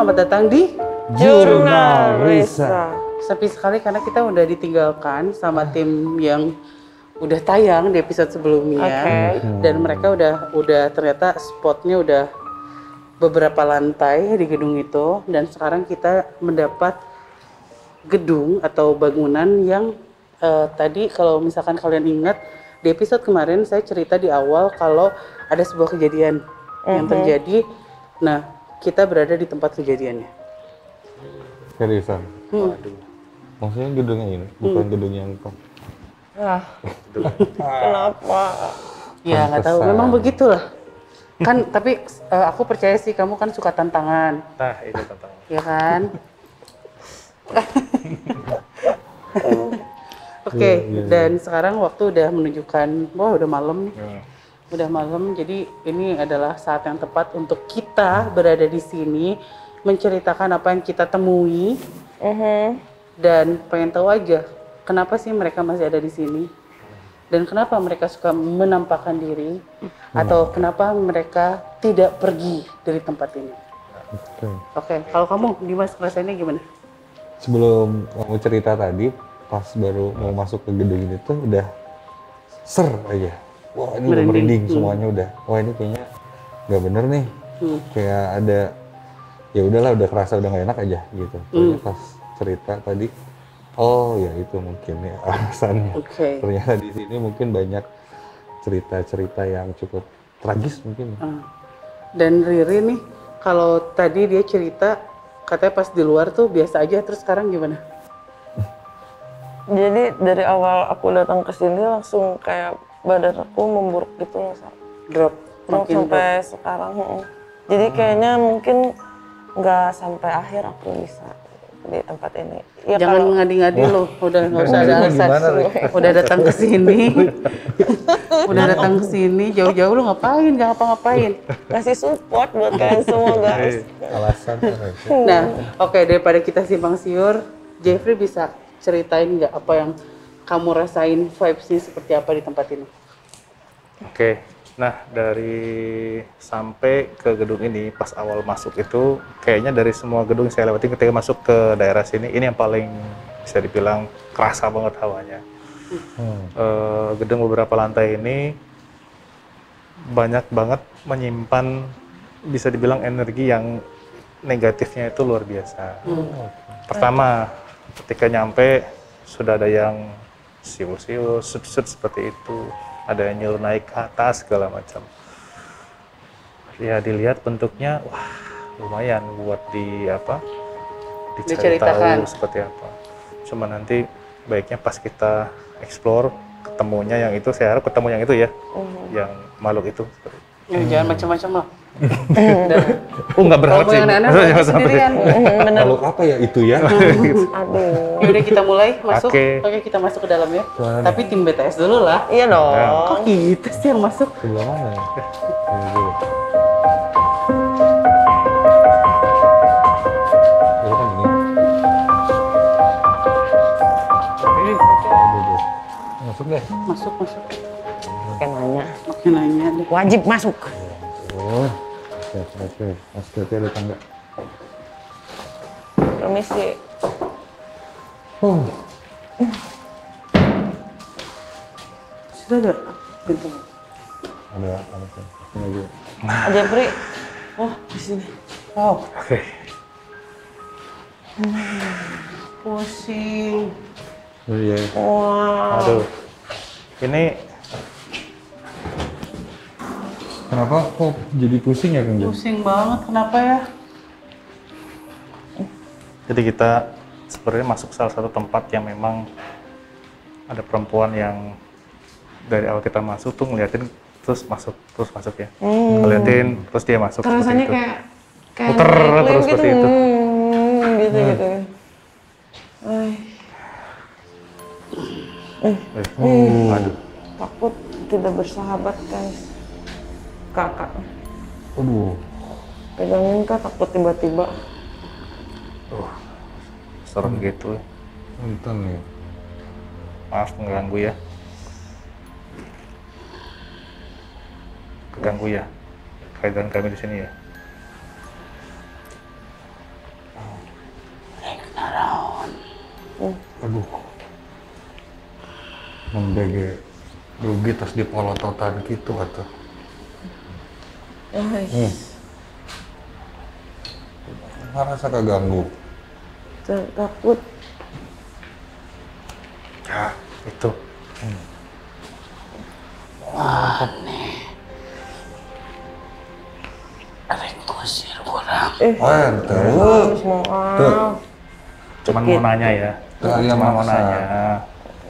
selamat datang di Jurnal Risa. Sepi sekali karena kita udah ditinggalkan sama tim yang udah tayang di episode sebelumnya. Dan mereka udah ternyata spotnya udah beberapa lantai di gedung itu. Dan sekarang kita mendapat gedung atau bangunan yang tadi kalau misalkan kalian ingat di episode kemarin saya cerita di awal kalau ada sebuah kejadian yang terjadi. Nah, kita berada di tempat kejadiannya. Seriusan? Waduh. Maksudnya gedungnya ini, bukan gedung yang kok. Kenapa? Ya nggak tahu, memang begitulah. Kan tapi aku percaya sih kamu kan suka tantangan. Nah, itu tantangan. Ya kan? Oke, dan sekarang waktu udah menunjukkan, wah udah malam nih. Udah malam, jadi ini adalah saat yang tepat untuk kita berada di sini menceritakan apa yang kita temui. Dan pengen tahu aja kenapa sih mereka masih ada di sini dan kenapa mereka suka menampakkan diri atau kenapa mereka tidak pergi dari tempat ini. Oke, kalau kamu Dimas rasanya gimana? Sebelum kamu cerita tadi, pas baru mau masuk ke gedung ini tuh udah ser aja. Wah ini udah merinding semuanya udah. Wah ini kayaknya nggak bener nih. Kayak ada ya udahlah udah kerasa udah nggak enak aja gitu. Pokoknya pas cerita tadi, oh ya itu mungkin ya alasannya. Ternyata di sini mungkin banyak cerita-cerita yang cukup tragis mungkin. Dan Riri nih, kalau tadi dia cerita katanya pas di luar tuh biasa aja, terus sekarang gimana? Jadi dari awal aku datang ke sini langsung kayak badan aku memburuk gitu loh, Drop sampai sekarang. Jadi kayaknya mungkin nggak sampai akhir aku bisa di tempat ini. Ya, jangan ngadi-ngadi loh, udah nggak usah ada alasan. Udah datang ke sini, udah datang ke sini jauh-jauh lu ngapain? Jangan ngapa-ngapain. Ngasih support buat kalian semua guys. Alasan. Nah, oke, daripada kita simpang siur, Jeffrey bisa ceritain nggak apa yang kamu rasain, vibes-nya seperti apa di tempat ini? Oke, nah dari sampai ke gedung ini pas awal masuk itu kayaknya dari semua gedung yang saya lewati ketika masuk ke daerah sini ini yang paling bisa dibilang kerasa banget hawanya. Gedung beberapa lantai ini banyak banget menyimpan bisa dibilang energi yang negatifnya itu luar biasa. Pertama, ketika nyampe sudah ada yang siul-siul, sut-sut seperti itu. Ada yang nyuruh naik ke atas segala macam. Ya dilihat bentuknya, wah lumayan buat dicari tahu seperti apa. Cuma nanti baiknya pas kita explore ketemunya yang itu, saya harap ketemu yang itu ya, yang makhluk itu. Jangan macam-macam loh. Nggak berharap sih. Sendirian. Makhluk apa ya itu ya? Aduh. Yaudah kita mulai masuk. Oke. Oke, kita masuk ke dalam ya. Tapi tim BTS dulu lah. Iya dong. Kok kita sih yang masuk? Sebelah mana ya? Ini dulu. Ini kan ini. Masuk deh. Masuk. Oke nanya. Oke, nanya deh. Wajib masuk. Oh. Oke. Masuk ada tangga. Permisi. Sudah ada. Bentar. Ada sini aja. Ada Pri. Oh, di sini. Wow. Oke. Pusing. Oh iya. Wow. Aduh. Ini Kenapa kok jadi pusing ya Kang Jo? Pusing banget. Kenapa ya? jadi kita sebenarnya masuk salah satu tempat yang memang ada perempuan yang dari awal kita masuk tuh ngeliatin terus masuk ya. Ngeliatin terus dia masuk. Rasanya itu. kayak muter terus gitu. seperti itu. Gitu. Aduh. Takut tidak bersahabat guys. Kakak. Aduh. Pegangin kak, takut tiba-tiba. Serem gitu. Nonton nih. Maaf mengganggu ya. Keganggu ya. Kehadiran kami di sini ya. Aduh. Membege rugi terus dipolototan gitu atuh. Ngerasa keganggu. Takut. Ya, itu. Arek ngusir orang. Ente. Maaf. Cuman mau nanya ya. Yang Cuman mau maksa. nanya.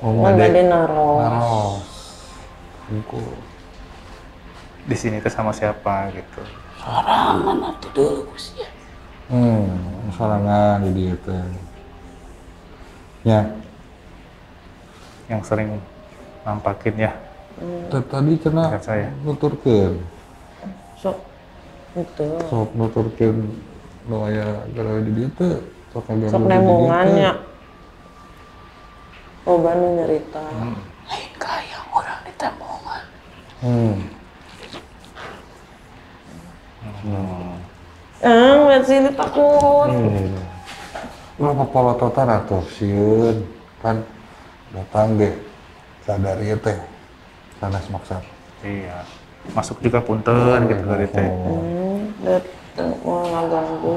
Nggak ada naros. Naros. Engko. Di sini tuh sama siapa gitu. Sorangan atuh dulu sih. Sorangan di dieu teh. Ya, Yang sering nampakin ya. tadi cenah Dekat saya. nuturkeun. Sok. Itu. Sok nuturkeun nu aya gara di dieu teh sok kagak Sok nemongannya. Loba nu nyerita. Lain kayak orang di Tambongan. Lihat sini takut. Berapa polototan atuh sieun kan datang ge sadar ieu teh sanes maksa. Iya. Masuk juga punten gitu dari teh. Lihat mau ngaganggu.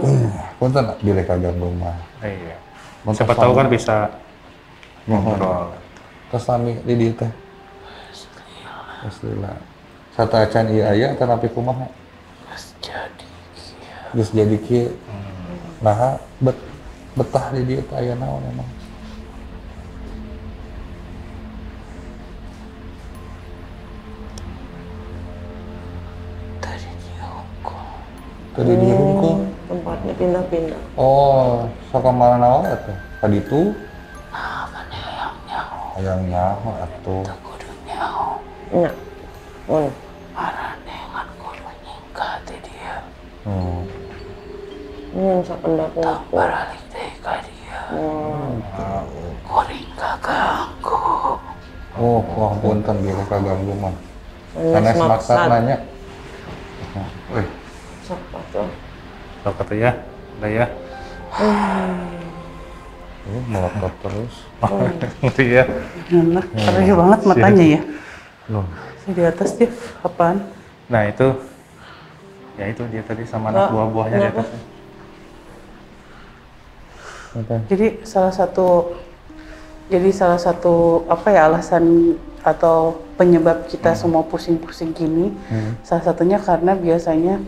Punten bilih kaganggu mah. Iya. Mantap Siapa tahu sama. kan bisa ngobrol. Terus sami di dieu teh. Alhamdulillah. Sata acan ieu aya teh napi kumaha? Jadi Geus jadi kieu. Nah, betah di dieu teh aya naon emang. tadi dihukum. Tadi di hungkul. Tempatnya pindah-pindah. Oh, sok mana naon atuh? Kaditu Nah, mana yang nyaho, hayang nyaho atuh. kudu nyaho. Nya. Mun. Marane ngan kudu nyingkat dia. Mun sakendak Tak ngaku. baralik teh ka dia. Kuring kaganggu. Oh, wah punten bilih kaganggu mah. Sanes Sanes maksa maksat. nanya. Wih, Sok atuh. Tahu kata ya. Udah ya. ini melotot terus. Ngerti ya. Enak, perih banget matanya ya. Loh, Di atas dia, apaan? Nah itu. Ya itu dia tadi sama anak buah-buahnya di atasnya. apa? Jadi salah satu apa ya alasan atau penyebab kita semua pusing-pusing gini, salah satunya karena biasanya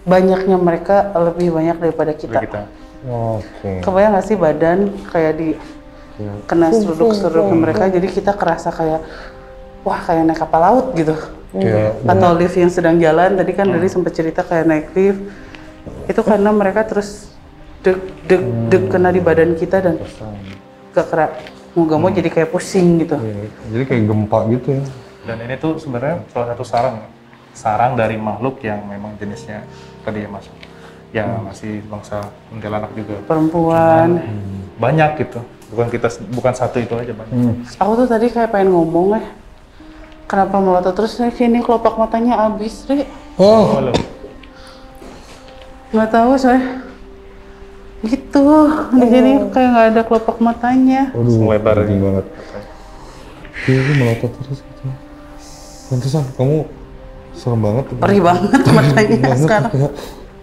banyaknya mereka lebih banyak daripada kita. Kita. Oke. Kebayang nggak sih badan kayak di Ya. kena seruduk-seruduk mereka, jadi kita kerasa kayak wah kayak naik kapal laut gitu. Kayak Atau lift yang sedang jalan, tadi kan dari sempat cerita kayak naik lift, itu karena mereka terus deg kena di badan kita dan gak kerak mau jadi kayak pusing gitu. jadi kayak gempa gitu ya. Dan ini tuh sebenarnya salah satu sarang dari makhluk yang memang jenisnya tadi ya masuk. Ya masih bangsa kuntilanak juga. Perempuan. Banyak gitu. Bukan satu itu aja banyak. Aku tuh tadi kayak pengen ngomong kenapa melotot terus ini kelopak matanya abis, Ri. Oh, Halo. Nggak tahu saya. Gitu, di sini kayak nggak ada kelopak matanya. Melebar penting banget. Iya, melotot terus gitu. Pantesan kamu serem banget. Perih banget matanya sekarang. Ya.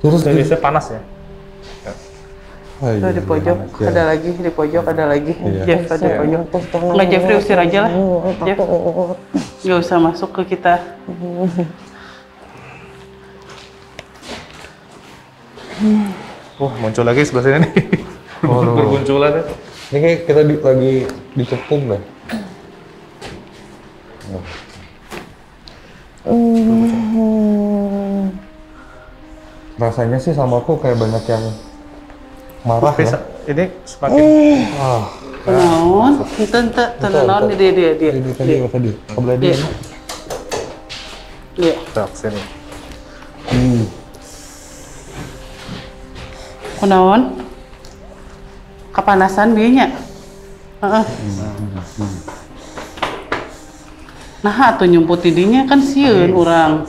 Terus Saya biasanya panas ya. Tuh di pojok ada lagi, di pojok ada lagi. Iya. Jeff ada di pojok. Nggak Jeffrey usir aja lah. Jeff nggak usah masuk ke kita. Wah muncul lagi sebelah sini nih. Bermunculan ya. Ini kayak kita lagi dicepung deh. Rasanya sih sama aku kayak banyak yang marah ya. Ini semakin Naon, itu naon dia. Ini tadi. Kebelah dia. Iya. tak sini. Kunaon? Kepanasan bieunya. Heeh. Nah, atuh nyumput didinya kan sieun urang.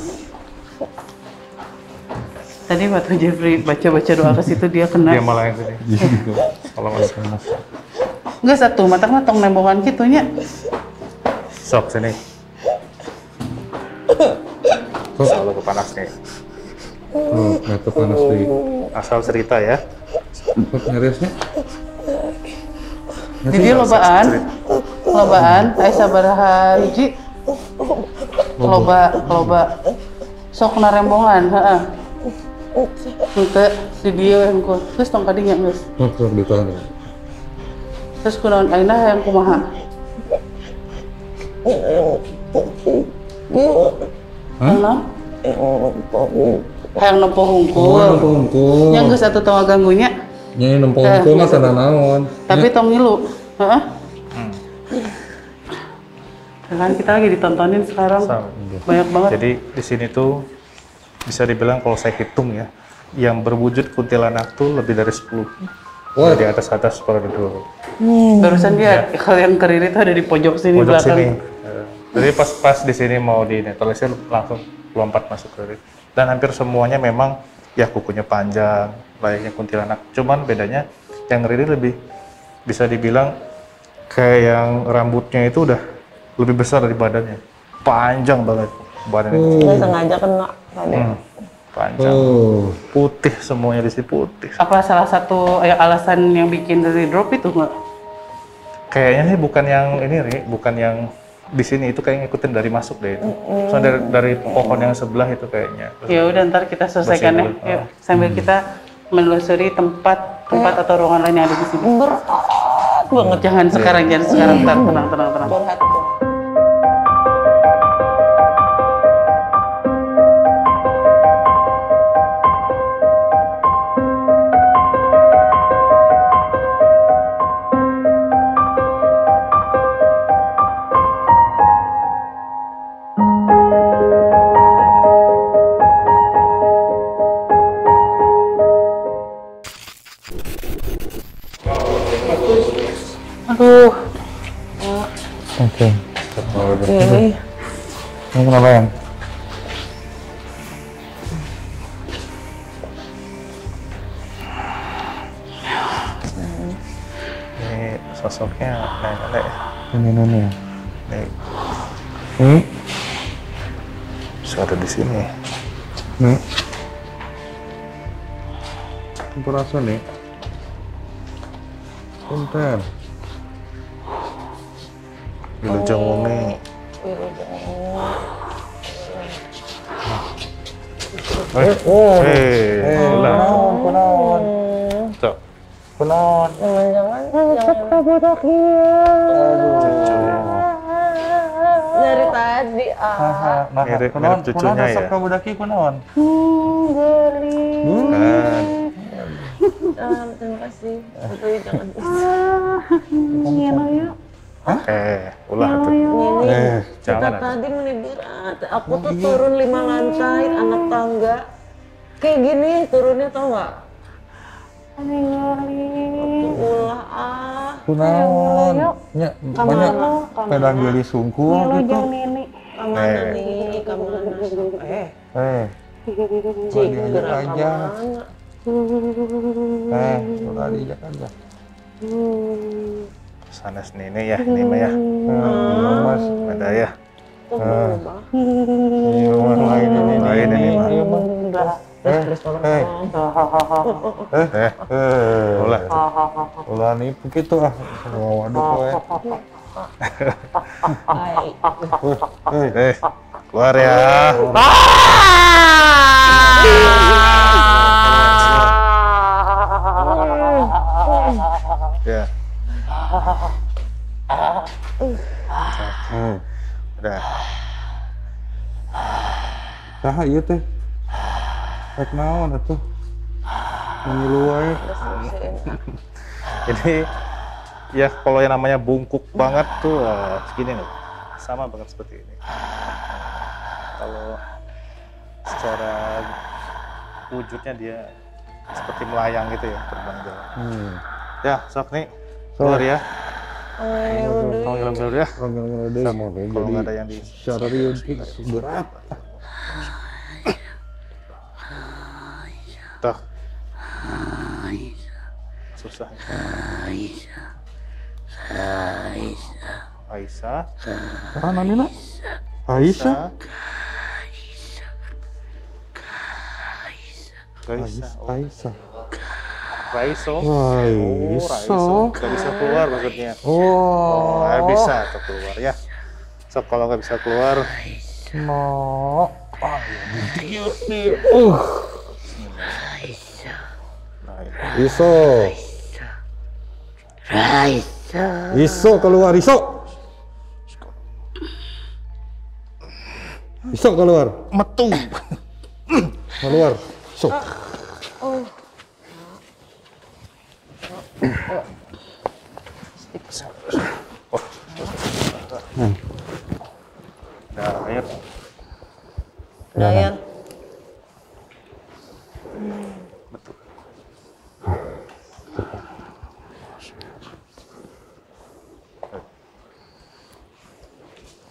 Tadi waktu Jeffrey baca-baca doa ke situ dia kena. Dia malah yang sini. Kalau masih panas. Enggak satu, matang tong nembongan gitunya. Sok sini. Selalu kepanas nih. Oh, nggak panas deh. Asal cerita ya. Ngeresnya? Jadi lobaan, ayo sabaraha hiji. Loba. Sok narembongan, heeh. Henteu si dieu engko geus tong kadinya geus. Oh, sok ditahan. Terus kunaon ayeuna yang kumaha? Hah? Hayang nempo hungkul. Nempo hungkul. Yang geus atuh tong ganggunya. Nyai nempo hungkul mah sana naon. Tapi tong ngilu. Heeh. Kan kita lagi ditontonin sekarang. Banyak banget. Jadi di sini tuh bisa dibilang kalau saya hitung ya, yang berwujud kuntilanak tuh lebih dari 10. Wah. Di atas pada dulu. Barusan dia kalau yang kering itu ada di pojok sini Pojok belakang. sini. Jadi pas di sini mau dinetralisir langsung lompat masuk ke riri. Dan hampir semuanya memang ya kukunya panjang, layaknya kuntilanak. Cuman bedanya yang riri lebih bisa dibilang kayak yang rambutnya itu udah lebih besar dari badannya. Panjang banget badannya. Nggak sengaja kena tadi. Panjang. Putih semuanya di sini putih. Apa salah satu alasan yang bikin dari drop itu nggak? Kayaknya sih bukan yang ini, Ri, bukan yang di sini itu kayak ngikutin dari masuk deh itu. Soalnya dari pohon yang sebelah itu kayaknya. Ya udah ntar kita selesaikan ya. Yuk, sambil kita menelusuri tempat atau ruangan lain yang ada di sini. Berat banget. Jangan sekarang, ntar tenang. Curhat. Aduh, Oke. Ini Kamu kenapa yang? Ini sosoknya nenek. Ini. Nih, Ini. bisa ada di sini. Nih. Perasa nih. Bentar. Wilujeng Wongi. Ulah. Kunaon. Cok. Kunaon. jangan dari tadi Mirip cucunya ya. Sok budaki kunaon? terima kasih. Tapi jangan Ulah tuh. kita Jangan ada. tadi menibirat. Aku tuh turun 5 lantai anak tangga. Kayak gini turunnya tau nggak? Ulah Kunaon? Nya banyak pedang geuli sungkul gitu. Kamana nih? Kamana? Cik, diajak gerak aja. kamana? Ulah diajak aja. Sanes Nini ya, ini mah ya. Mas, Ada ya. Kok berubah? ini rumah lain ini. Lain ini mah. Iya, Bang. Terus tolong. Ulah. Ulah nih begitu ah. Waduh kowe. Hai. Keluar ya. Ya. Udah. Saha ieu teh? Rek naon atuh? Ngilu wae. Jadi ya kalau yang namanya bungkuk banget tuh segini nih. Sama banget seperti ini. Kalau secara wujudnya dia seperti melayang gitu ya, terbang jalan. Ya, sok nih. Keluar ya. Tolong jalan dulu ya. Kalau deui mau Kalau nggak ada yang di secara real berat. Tuh. Susah. Aisyah. Mana Nina? Aisyah. Aisyah. Aisyah. Raiso. Raiso. Gak bisa keluar maksudnya. Oh. Bisa tuh keluar ya. So kalau nggak bisa keluar, No. Iso. Iso keluar, Iso. Iso keluar. metu. Keluar. Iso. Nah, air. Air.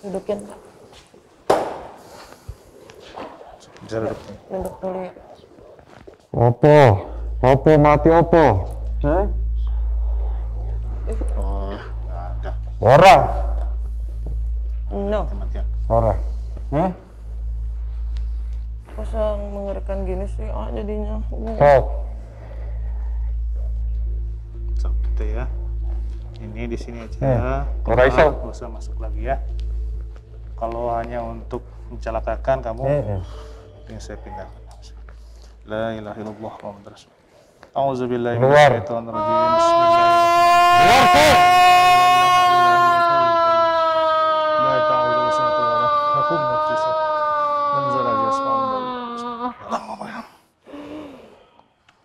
Dudukin, Kak. Bisa duduk nih. Duduk dulu ya. Opo? Opo mati opo? Oh, nggak ada. Ora. No. Kematian. Ora. Kok yang mengerikan gini sih, jadinya. Sok. So, gitu ya. Ini di sini aja. Ora iso. Nggak usah masuk lagi ya. Kalau hanya untuk mencelakakan kamu, ini saya pindahkan. La ilaha illallah Muhammadur Rasulullah. A'udzubillahi minasyaitonir rajim. Bismillahirrahmanirrahim. La ta'udzu sinatun wa la nakum nafsisah. Manzala yasma'un.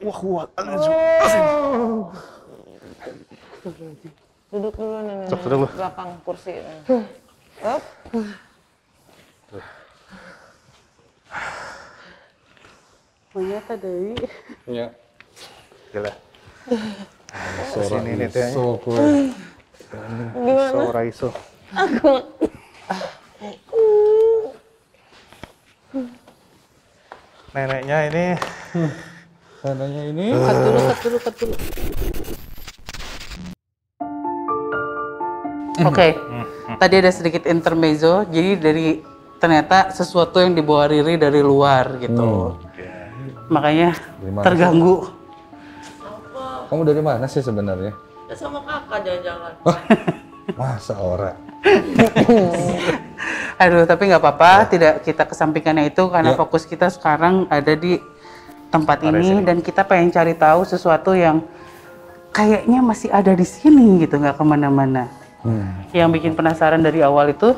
Wa huwa al-azim. Duduk dulu nenek. Sok, duduk dulu. Belakang kursi. Up. Ternyata Dewi. Iya. Gila. Suara Sini nih teh. Iso. Gimana? So Raiso. Neneknya ini Tandanya ini. Cut dulu. Oke, tadi ada sedikit intermezzo. Jadi dari ternyata sesuatu yang dibawa Riri dari luar gitu. Makanya Dari mana terganggu. Kamu dari mana sih sebenarnya? Sama kakak jalan-jalan. Masa ora? Aduh, tapi nggak apa-apa. Tidak kita kesampingkan itu karena Ya. fokus kita sekarang ada di tempat Area ini sini. dan kita pengen cari tahu sesuatu yang kayaknya masih ada di sini gitu, nggak kemana-mana. Yang bikin penasaran dari awal itu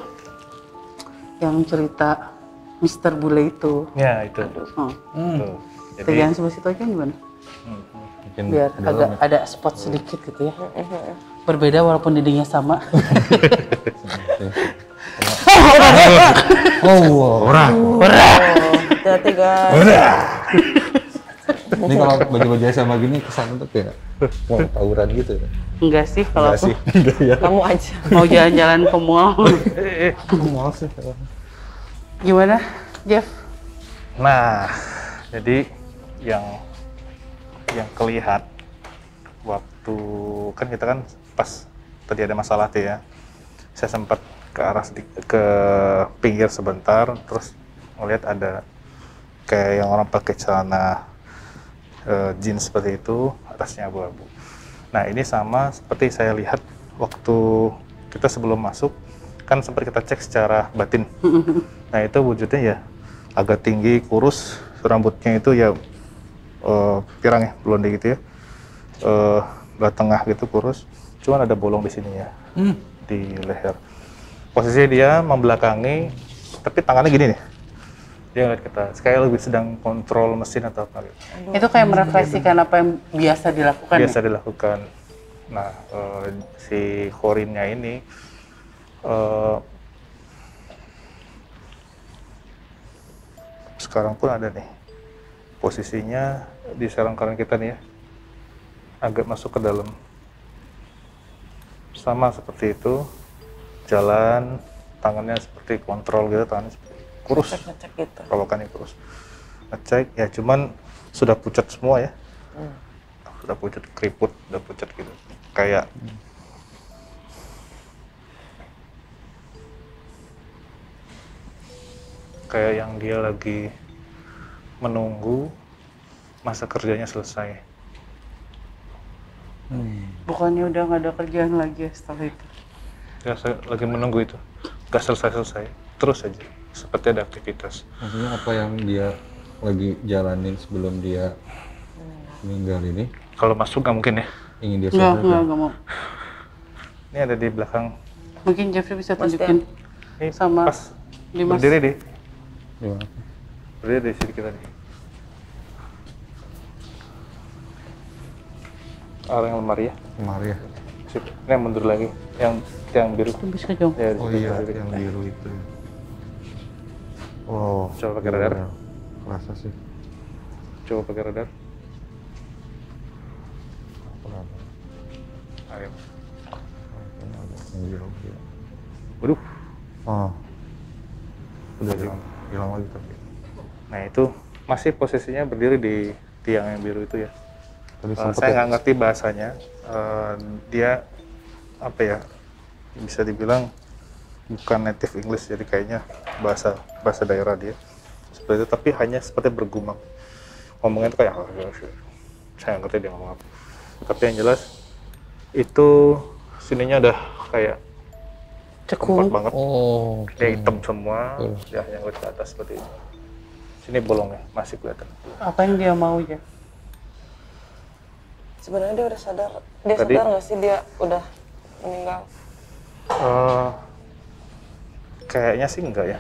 yang cerita Mr. Bule itu. ya itu. Oh. Tuh. Kita Jadi jangan sebelah situ aja gimana? Mungkin Biar agak ada spot sedikit gitu ya. Berbeda walaupun dindingnya sama. ora. Hati-hati guys. Ini kalau baju-baju sama gini kesan tuh kayak mau tawuran gitu ya. Enggak sih kalau aku Enggak ya. Kamu aja. mau jalan-jalan ke mall. Aku mau sih. Gimana, Jeff? nah, jadi yang kelihat waktu kan kita kan pas tadi ada masalah tuh ya. Saya sempat ke arah ke pinggir sebentar terus ngelihat ada kayak yang orang pakai celana jeans seperti itu, atasnya abu-abu. Nah, ini sama seperti saya lihat waktu kita sebelum masuk, kan sempat kita cek secara batin. Nah, itu wujudnya ya agak tinggi, kurus, rambutnya itu ya pirang ya, blonde gitu ya. Belah tengah gitu kurus, cuman ada bolong di sini ya, di leher. Posisinya dia membelakangi, tapi tangannya gini nih. Dia ngeliat kita, kayak lebih sedang kontrol mesin atau apa gitu. Itu kayak merefleksikan apa yang biasa dilakukan. Biasa Ya? dilakukan. Nah, si Khorinnya ini sekarang pun ada nih posisinya di sarang kanan kita nih ya, agak masuk ke dalam, sama seperti itu, jalan tangannya seperti kontrol gitu, tangannya seperti kurus, Ngecek gitu. perawakannya kurus, ngecek ya, cuman sudah pucat semua ya, sudah pucat, keriput udah pucat gitu, kayak kayak yang dia lagi menunggu masa kerjanya selesai. Bukannya udah nggak ada kerjaan lagi ya setelah itu? Dia lagi menunggu itu, nggak selesai-selesai, terus aja, seperti ada aktivitas. Maksudnya apa yang dia lagi jalanin sebelum dia meninggal ini? Kalau masuk nggak mungkin ya. Ingin dia Nggak selesaikan? mau. Ini ada di belakang. Mungkin Jeffrey bisa tunjukin Ini sama pas Dimas. berdiri deh. Gimana? Berdiri di sini kita nih. Arah yang lemari ya. Lemari ya? Sip. Ini yang mundur lagi, yang biru. Bisa dong. Ya, di Oh situ iya, berdiri. yang biru itu. Oh, Coba pakai radar. Kerasa sih. Coba pakai radar. Ayo. Yang biru. Waduh. Oh, udah hilang lagi tapi. Nah itu masih posisinya berdiri di tiang yang biru itu ya. Tadi sempet Saya ya? nggak ngerti bahasanya. Dia apa ya? Bisa dibilang bukan native English, jadi kayaknya bahasa daerah dia seperti itu. Tapi hanya seperti bergumam. Ngomongnya itu kayak saya nggak ngerti dia ngomong apa. Tapi yang jelas itu sininya udah kayak Cekung. kuat banget. Oh, Dia hitam semua, Betul. ya yang lihat ke atas seperti itu. Sini bolongnya masih kelihatan. Apa yang dia mau ya? Sebenarnya dia udah sadar. Dia Tadi- sadar nggak sih dia udah meninggal? Kayaknya sih enggak ya.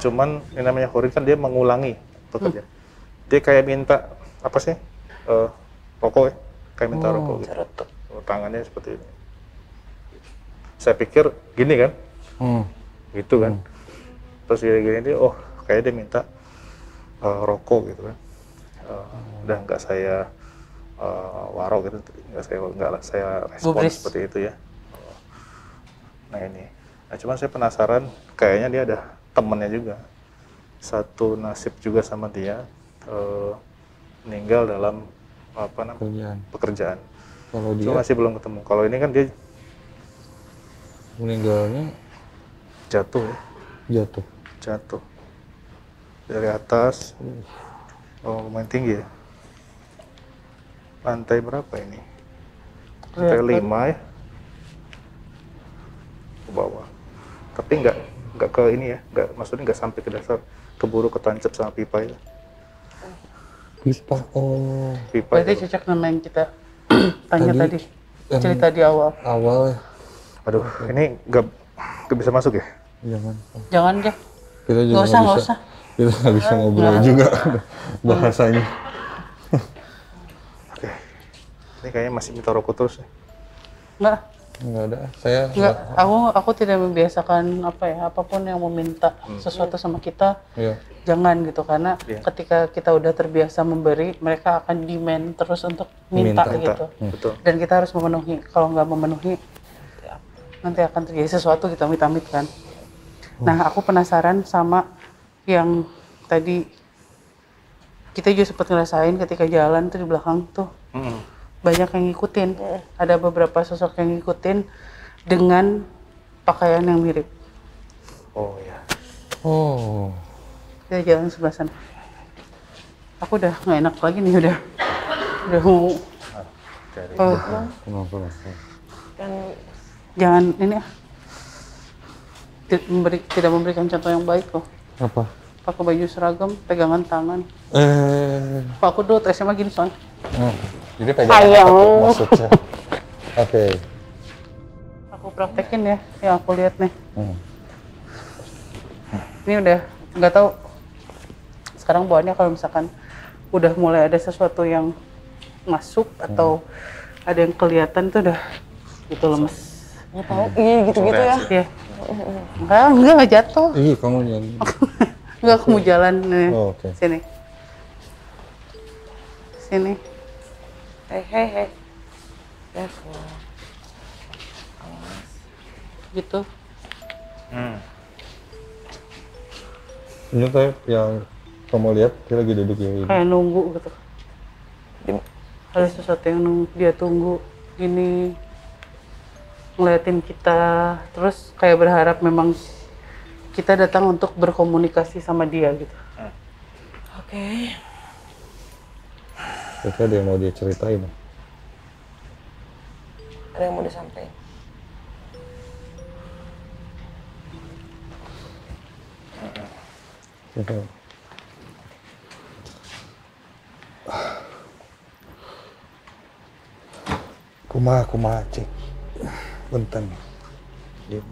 Cuman yang namanya Horin kan dia mengulangi bekerja. Dia kayak minta apa sih? Rokok ya, kayak minta rokok gitu. Cerutuk. Tangannya seperti ini. Saya pikir gini kan, gitu kan. Terus gini dia, oh kayak dia minta rokok gitu kan. Udah nggak saya warok gitu, nggak saya respon Gubris. seperti itu ya. Nah ini, nah cuman saya penasaran, kayaknya dia ada temennya juga, satu nasib juga sama dia, meninggal dalam apa namanya pekerjaan. Kalau dia Cuma masih belum ketemu. Kalau ini kan dia meninggalnya jatuh ya, jatuh dari atas. Oh lumayan tinggi ya. Lantai berapa ini? Lantai 5 ya. Ke bawah. Tapi nggak ke ini ya, maksudnya nggak sampai ke dasar, keburu ketancap sama pipa itu. pipa. Oh, Pipa Berarti itu. cocok nama yang kita tanya tadi. yang Cerita di awal. awal ya. Aduh, ini nggak bisa masuk ya? Jangan. Jangan deh. Kita juga Nggak usah, nggak nggak bisa. usah. Kita nggak bisa ngobrol juga bahasanya. Oke. Ini kayaknya masih minta rokok terus ya. Nggak. Nggak ada. Saya Enggak, aku tidak membiasakan apa ya, apapun yang meminta sesuatu sama kita, Iya. jangan gitu, karena Iya. ketika kita udah terbiasa memberi, mereka akan demand terus untuk minta, Minta. gitu. Betul. Dan kita harus memenuhi. Kalau nggak memenuhi, nanti akan terjadi sesuatu kita amit-amit kan. Nah, aku penasaran sama yang tadi kita juga sempat ngerasain ketika jalan tuh di belakang tuh banyak yang ngikutin. Ada beberapa sosok yang ngikutin dengan pakaian yang mirip. Oh ya. Oh. Kita jalan sebelah sana. Aku udah nggak enak lagi nih, udah mau. Jadi Oh, Kenapa? Kan jangan ini ah. Tidak memberikan contoh yang baik loh. Apa? Pakai baju seragam, pegangan tangan. Pak aku dulu SMA gini soalnya. Jadi pegang apa tuh maksudnya? Oke. Aku praktekin ya, yang aku lihat nih. Hmm. Ini udah nggak tahu. Sekarang bawaannya kalau misalkan udah mulai ada sesuatu yang masuk atau ada yang kelihatan tuh udah gitu lemes. nggak tahu. Iya gitu-gitu ya. Iya. Enggak jatuh. Ih, kamu jangan. Enggak, aku mau jalan nih. Oh, oke. Sini. Sini. Hei. Careful. Gitu. Ini tuh yang kamu lihat, dia lagi duduk ya ini. Kayak nunggu gitu. Ada sesuatu yang dia tunggu gini ngeliatin kita, terus kayak berharap memang kita datang untuk berkomunikasi sama dia gitu. Oke. Itu ada yang mau dia ceritain. Ada yang mau disampaikan? Kumaha cek. Bentar nih. Diam.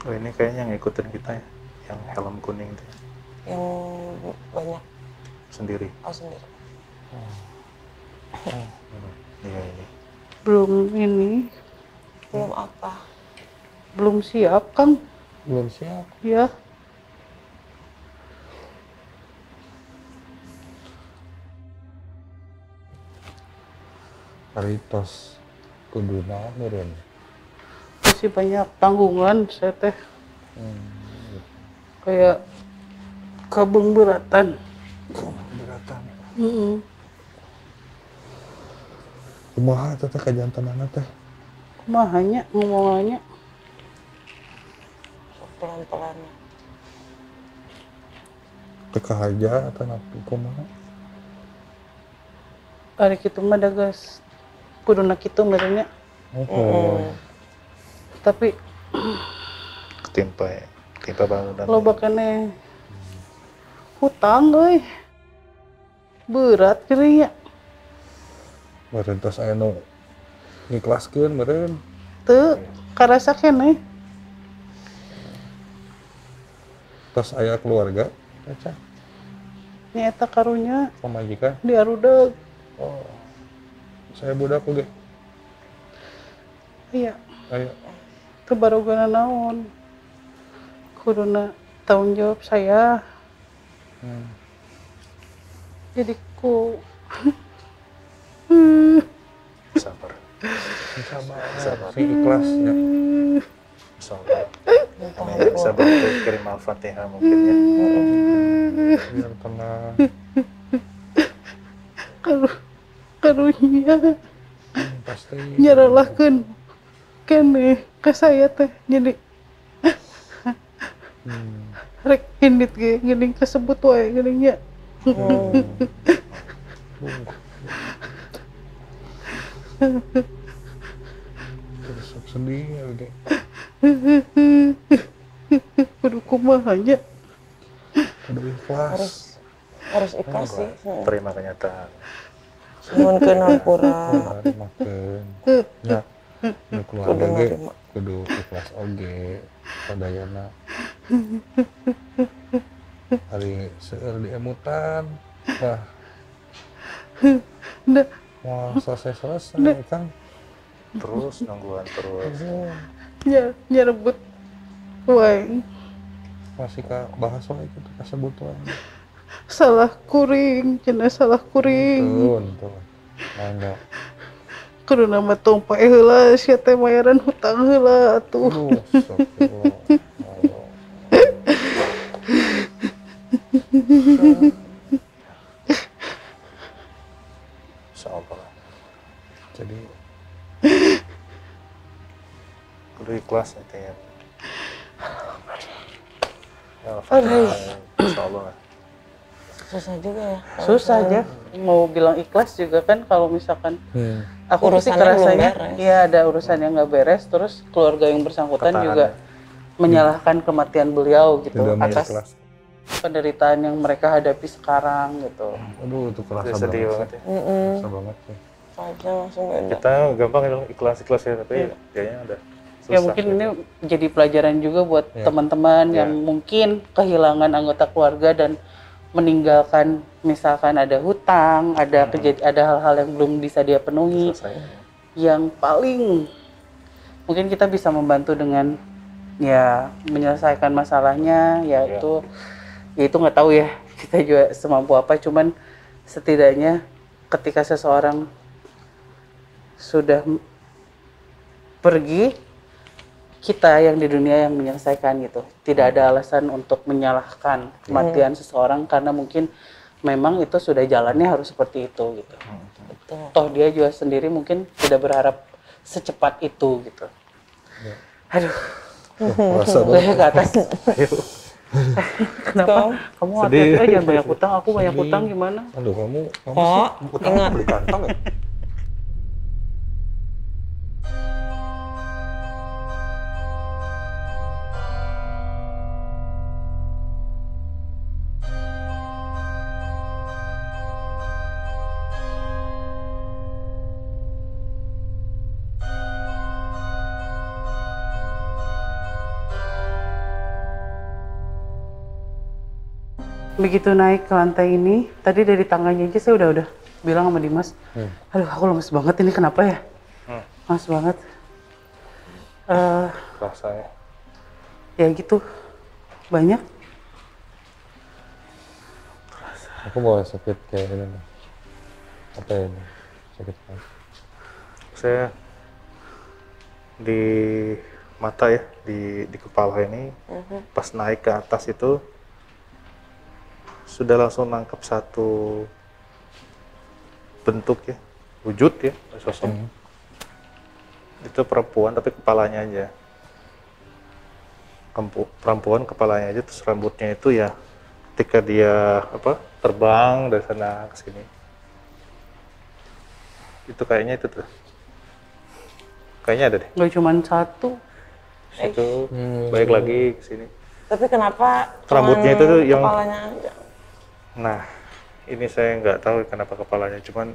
Oh ini kayaknya yang ngikutin kita ya, yang helm kuning itu Yang banyak. sendiri. Oh, sendiri. Iya ini. Belum ini, Belum apa? belum siap Kang. Belum siap. Ya, Karitos kuduna meureun. masih banyak tanggungan saya teh. Kayak kabung beratan. Beratan. Heeh. Kumaha teh kajantanana teh? Kumahanya ngomongannya Pelan-pelan. Teka aja atau napi kumaha? hari kitu mah dagas kuduna kitu merenya. Tapi Ketimpa bangunan. loba keneh hutang euy. Berat geuning nya. Meureun tos aya nu ngikhlaskeun meureun. Teu karasa keneh. Tos aya keluarga, Caca, Nyaeta karunya pamajikan. di arudeg. Oh, saya budak oge. Iya, Ayo. teu barogana naon. Kuduna tanggung jawab saya. Jadi ku Sabar. Sabar. Si ikhlas ya. Sabar. Namanya sabar untuk kirim Al-Fatihah mungkin ya. Biar tenang. karunya Pasti. nyarelahkeun keneh ka saya teh. Jadi rek indit ge geuning kasebut wae geuning nya. Terus sedih oge. Kudu kumaha nya. Kudu ikhlas. Harus ikhlas sih. Terima kenyataan. Nuhunkeun hampura. Makan. Ya. Nu keluarga ge kudu ikhlas oge sadayana. Hari seueur di emutan. Wah, Da mau selesai kan? Terus nungguan terus. nyarebut wae. Masih bahas wae gitu kasebut wae. Salah kuring, cenah salah kuring. Tuh. Mangga. Kudu nama tumpah heula sia teh bayaran hutang heula atuh. Aduh, astagfirullah. Aduh. Insyaallah. Jadi Kudu ikhlas ya teh. Ya, Insyaallah. Susah juga ya. Susah aja mau bilang ikhlas juga kan kalau misalkan aku sih Urusannya belum kerasanya beres. ya ada urusan yang nggak beres, terus keluarga yang bersangkutan Ketahan juga menyalahkan kematian beliau gitu tidak atas mengikhlas. penderitaan yang mereka hadapi sekarang gitu. Aduh, itu kerasa Sedih banget. banget ya. Kerasa banget sih. Aja langsung beda. Kita gampang bilang ikhlas ya, tapi kayaknya udah susah. Ya mungkin ini jadi pelajaran juga buat teman-teman yang mungkin kehilangan anggota keluarga dan meninggalkan misalkan ada hutang, ada ada hal-hal yang belum bisa dia penuhi. selesai. Yang paling mungkin kita bisa membantu dengan ya menyelesaikan masalahnya yaitu nggak tahu ya kita juga semampu apa, cuman setidaknya ketika seseorang sudah pergi, kita yang di dunia yang menyelesaikan gitu. Tidak ada alasan untuk menyalahkan kematian seseorang karena mungkin memang itu sudah jalannya harus seperti itu gitu. Betul. Toh dia juga sendiri mungkin tidak berharap secepat itu gitu. Aduh, Rasa saya ke atas. Ayo. Kenapa? Kamu hati-hati aja, jangan banyak utang. Aku banyak utang gimana? Aduh, kamu Kok, utang ingat. beli kantong ya? Begitu naik ke lantai ini, tadi dari tangganya aja saya udah bilang sama Dimas, aduh aku lemes banget ini kenapa ya? Lemes banget. Rasanya. Ya gitu, banyak. Aku mau sakit kayak ini nih. Apa ya ini? Sakit banget. Saya di mata ya, di kepala ini, pas naik ke atas itu sudah langsung nangkep satu bentuk ya, wujud ya, sosok. Itu perempuan tapi kepalanya aja. Perempuan kepalanya aja, terus rambutnya itu ya ketika dia terbang dari sana ke sini. Itu kayaknya itu tuh. Kayaknya ada deh. Gak cuma satu. Itu balik lagi ke sini. Tapi kenapa Rambutnya itu tuh yang kepalanya aja? Nah, ini saya nggak tahu kenapa kepalanya, cuman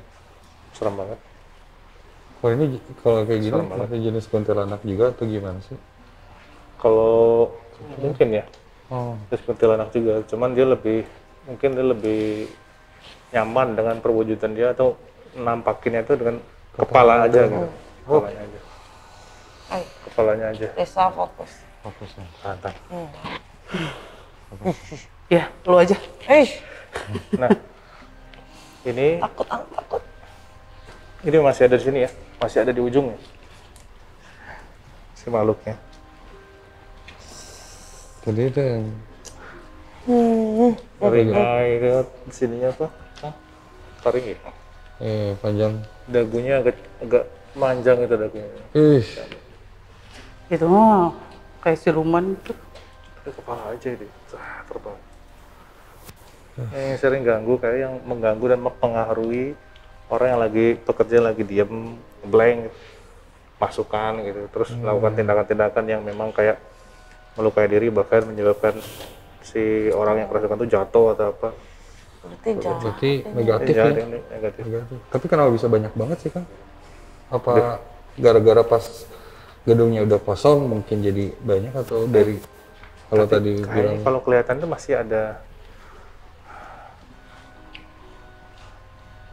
serem banget. Kalau kayak gini, Serem banget. masih jenis kuntilanak juga atau gimana sih? Kalau mungkin ya, Oh, terus kuntilanak juga, cuman dia mungkin dia lebih nyaman dengan perwujudan dia atau nampakinnya itu dengan kepala aja gitu. Kepalanya aja. Ay, Kepalanya aja. Risa fokus. fokusnya. Santai. Ya, lu aja. Nah, ini Takut. ini masih ada di sini ya, masih ada di ujungnya. Si makhluknya. Tadi itu yang Taringnya itu di sininya apa? Taring ya? panjang. Dagunya agak manjang itu dagunya. Ih, Itu mah kayak siluman tuh. Itu kepala aja itu, terbang. Yang sering ganggu, kayak yang mengganggu dan mempengaruhi orang yang lagi pekerja lagi diem, blank, masukan gitu, terus melakukan tindakan-tindakan yang memang kayak melukai diri, bahkan menyebabkan si orang yang kerasukan itu jatuh atau apa. berarti negatif ya? Ini negatif. Negatif. Tapi kenapa bisa banyak banget sih, Kang? Apa gara-gara pas gedungnya udah kosong mungkin jadi banyak atau dari kalau tadi Kayaknya bilang kalau kelihatan itu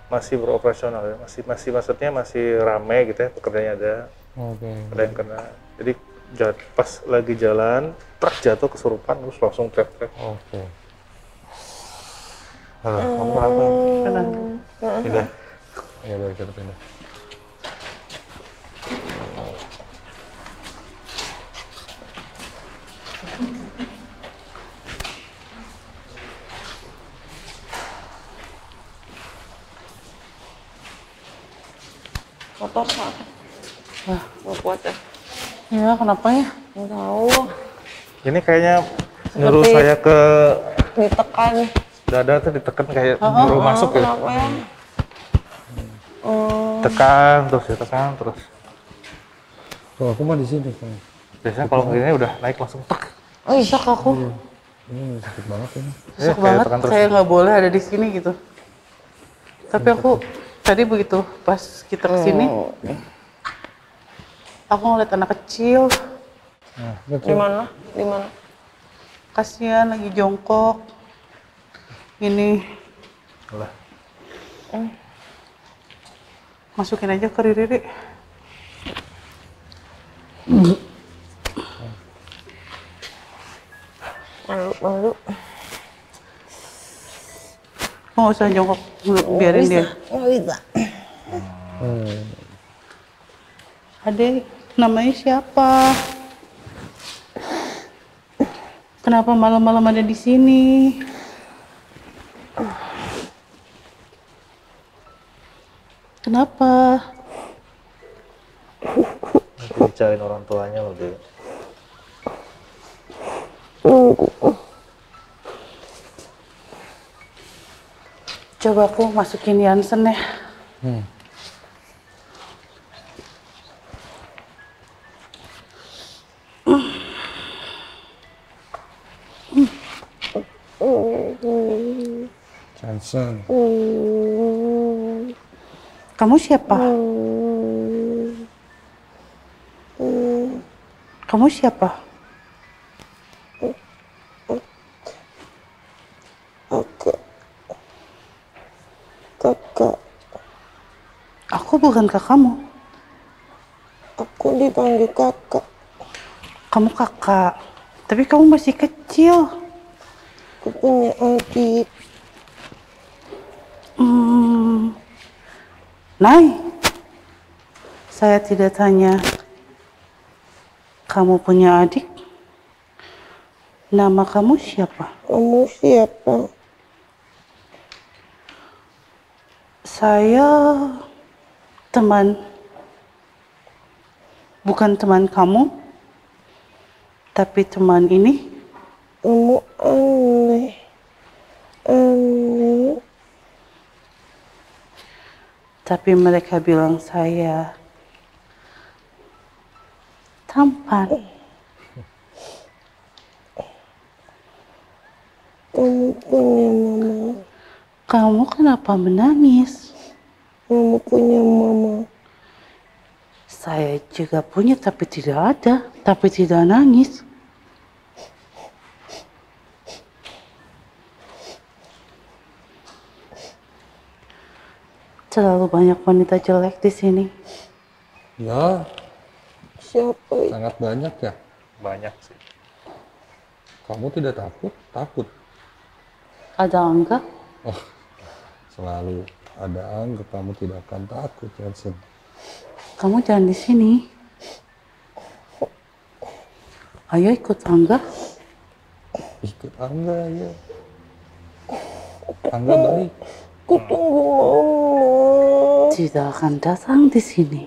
masih beroperasional ya, masih maksudnya masih ramai gitu ya, pekerjaannya ada yang kena. Jadi pas lagi jalan truk jatuh kesurupan terus langsung teriak-teriak. Oke. Halo, kamu kenapa? Pindah. Ya, baik, kita pindah. Motor pak. Nggak kuat ya? Ya, kenapa ya? Nggak tahu. Ini kayaknya nyuruh saya ke Ditekan. dada tuh, ditekan kayak nyuruh masuk ya. Kenapa ya? Tekan terus. Oh, aku mah di sini, Kang. Biasanya kalau begini udah naik langsung tek. Oh, shock aku. Ini sakit banget ini. Shock kayak banget, tekan terus. kayak nggak boleh ada di sini gitu. Tapi aku tadi begitu pas kita kesini, aku ngeliat anak kecil, Di mana? Di mana? kasihan lagi jongkok. Ini Lah. masukin aja ke Riri. Malu. Nggak usah jongkok, biarin dia. Nggak bisa. Adek, namanya siapa? Kenapa malam-malam ada di sini? Kenapa? Nanti dicariin orang tuanya loh dia. Coba aku masukin Jansen ya. Jansen. Kamu siapa? Kamu siapa? Kakak, Aku bukan kakakmu. aku dipanggil kakak. Kamu kakak. Tapi kamu masih kecil. Aku punya adik. Nay, saya tidak tanya. Kamu punya adik? Nama kamu siapa? Kamu siapa? Saya teman. Bukan teman kamu, tapi teman ini. Kamu aneh. Aneh. Tapi mereka bilang saya tampan. Kamu punya mama. Kamu kenapa menangis? Kamu punya mama. Saya juga punya, tapi tidak ada, tapi tidak nangis. Terlalu banyak wanita jelek di sini. Ya, Siapa itu? sangat banyak ya. Banyak sih. Kamu tidak takut? Takut. Ada Angga? Oh, selalu ada angka, kamu tidak akan takut, Jansen. Kamu jangan di sini. Ayo ikut Angga. Ikut Angga ya. Angga baik. Aku tunggu mama. Tidak akan datang di sini.